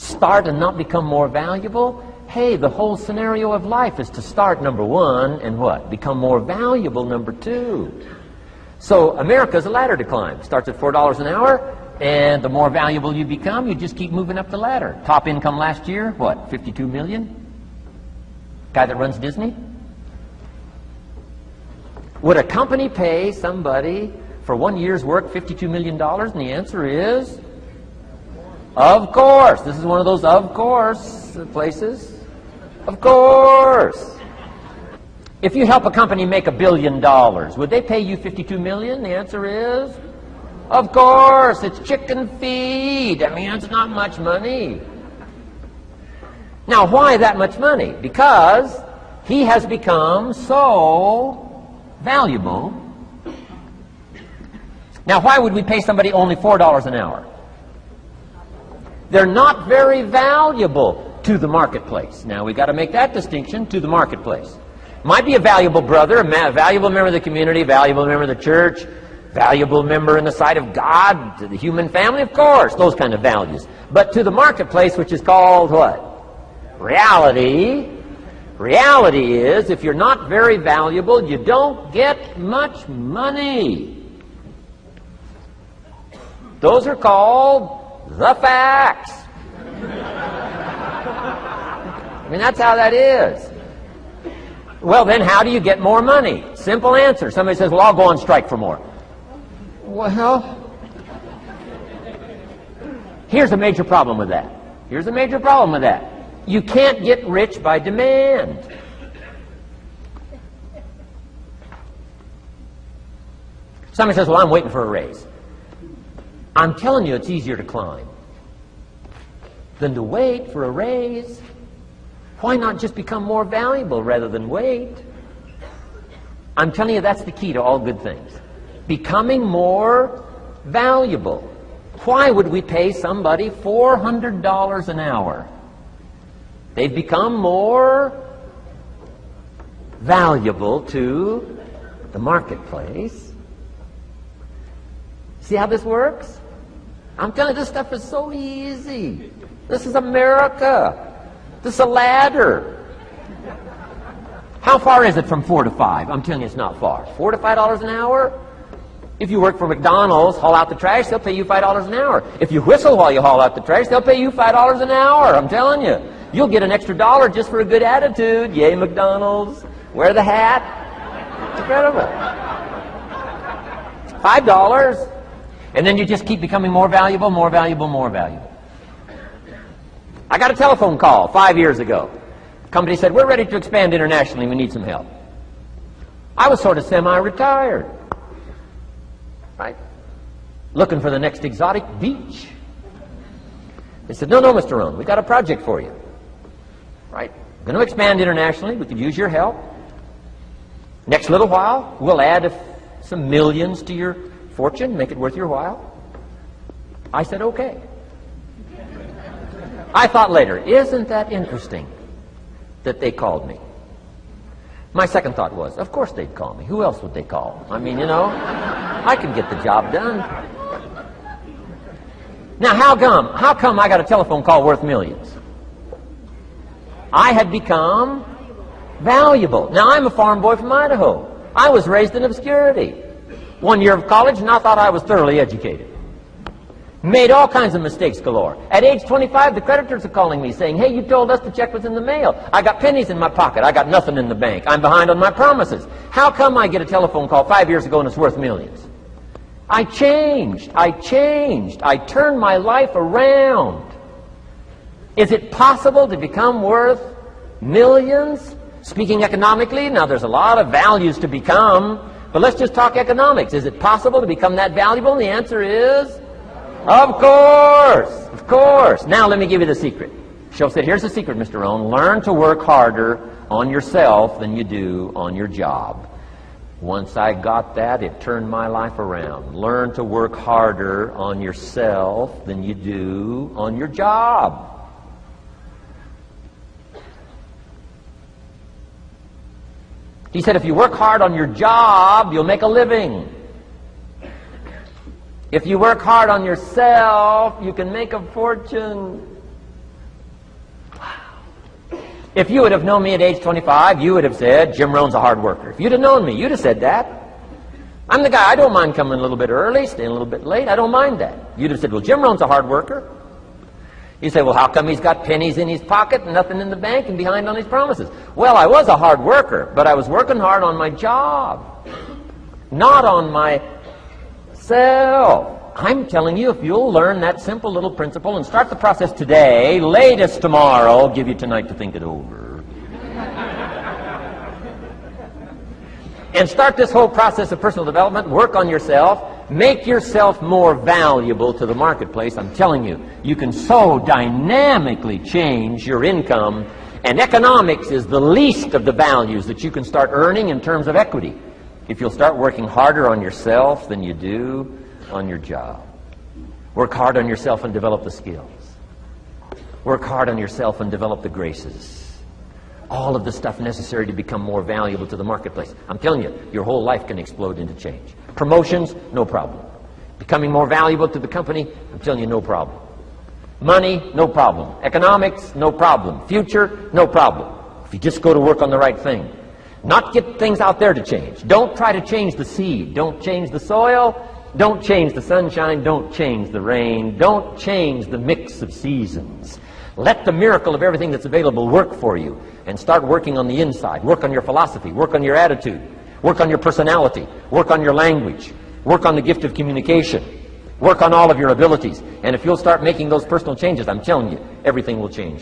Start and not become more valuable? Hey, the whole scenario of life is to start, number one, and what? Become more valuable, number two. So America's a ladder to climb. Starts at $4 an hour, and the more valuable you become, you just keep moving up the ladder. Top income last year, what, 52 million? Guy that runs Disney? Would a company pay somebody for 1 year's work $52 million? And the answer is, of course. This is one of those of course places. Of course. If you help a company make $1 billion, would they pay you $52 million? The answer is, of course. It's chicken feed. I mean, it's not much money. Now, why that much money? Because he has become so valuable. Now, why would we pay somebody only $4 an hour? They're not very valuable to the marketplace. Now, we've got to make that distinction, to the marketplace. Might be a valuable brother, a valuable member of the community, valuable member of the church, valuable member in the sight of God, to the human family, of course, those kind of values. But to the marketplace, which is called what? Reality. Reality is, if you're not very valuable, you don't get much money. Those are called the facts. I mean, that's how that is. Well, then how do you get more money? Simple answer. Somebody says, well, I'll go on strike for more. Well, here's a major problem with that. Here's a major problem with that. You can't get rich by demand. Somebody says, well, I'm waiting for a raise. I'm telling you, it's easier to climb than to wait for a raise. Why not just become more valuable rather than wait? I'm telling you, that's the key to all good things. Becoming more valuable. Why would we pay somebody $400 an hour? They've become more valuable to the marketplace. See how this works? I'm telling you, this stuff is so easy. This is America. This is a ladder. How far is it from 4 to 5? I'm telling you, it's not far. $4 to $5 an hour? If you work for McDonald's, haul out the trash, they'll pay you $5 an hour. If you whistle while you haul out the trash, they'll pay you $5 an hour. I'm telling you. You'll get an extra $1 just for a good attitude. Yay, McDonald's. Wear the hat. It's incredible. $5. And then you just keep becoming more valuable, more valuable, more valuable. I got a telephone call 5 years ago. The company said, we're ready to expand internationally. We need some help. I was sort of semi-retired. Right? Looking for the next exotic beach. They said, no, Mr. Rohn, we got a project for you. Right? We're going to expand internationally. We could use your help. Next little while, we'll add some millions to your fortune, make it worth your while. I said, okay. I thought later, isn't that interesting that they called me? My second thought was, of course they'd call me. Who else would they call? I mean, you know, I can get the job done. Now, how come I got a telephone call worth millions? I had become valuable. Now, I'm a farm boy from Idaho. I was raised in obscurity. 1 year of college, and I thought I was thoroughly educated. Made all kinds of mistakes galore. At age 25, the creditors are calling me saying, hey, you told us the check was in the mail. I got pennies in my pocket. I got nothing in the bank. I'm behind on my promises. How come I get a telephone call 5 years ago and it's worth millions? I changed. I turned my life around. Is it possible to become worth millions? Speaking economically, now there's a lot of values to become, but let's just talk economics. Is it possible to become that valuable? And the answer is, of course, of course. Now let me give you the secret. She'll say, here's the secret, Mr. Rohn. Learn to work harder on yourself than you do on your job. Once I got that, it turned my life around. Learn to work harder on yourself than you do on your job. He said, if you work hard on your job, you'll make a living. If you work hard on yourself, you can make a fortune. If you would have known me at age 25, you would have said, Jim Rohn's a hard worker. If you'd have known me, you'd have said that. I'm the guy, I don't mind coming a little bit early, staying a little bit late. I don't mind that. You'd have said, well, Jim Rohn's a hard worker. You say, well, how come he's got pennies in his pocket and nothing in the bank and behind on his promises? Well, I was a hard worker, but I was working hard on my job, not on myself. I'm telling you, if you'll learn that simple little principle and start the process today, latest tomorrow, I'll give you tonight to think it over. And start this whole process of personal development, work on yourself, make yourself more valuable to the marketplace. I'm telling you, you can so dynamically change your income, and economics is the least of the values that you can start earning in terms of equity if you'll start working harder on yourself than you do on your job. Work hard on yourself and develop the skills. Work hard on yourself and develop the graces. All of the stuff necessary to become more valuable to the marketplace. I'm telling you, your whole life can explode into change. Promotions, no problem. Becoming more valuable to the company, I'm telling you, no problem. Money, no problem. Economics, no problem. Future, no problem. If you just go to work on the right thing. Not get things out there to change. Don't try to change the seed. Don't change the soil. Don't change the sunshine. Don't change the rain. Don't change the mix of seasons. Let the miracle of everything that's available work for you, and start working on the inside. Work on your philosophy. Work on your attitude. Work on your personality. Work on your language. Work on the gift of communication. Work on all of your abilities. And if you'll start making those personal changes, I'm telling you, everything will change.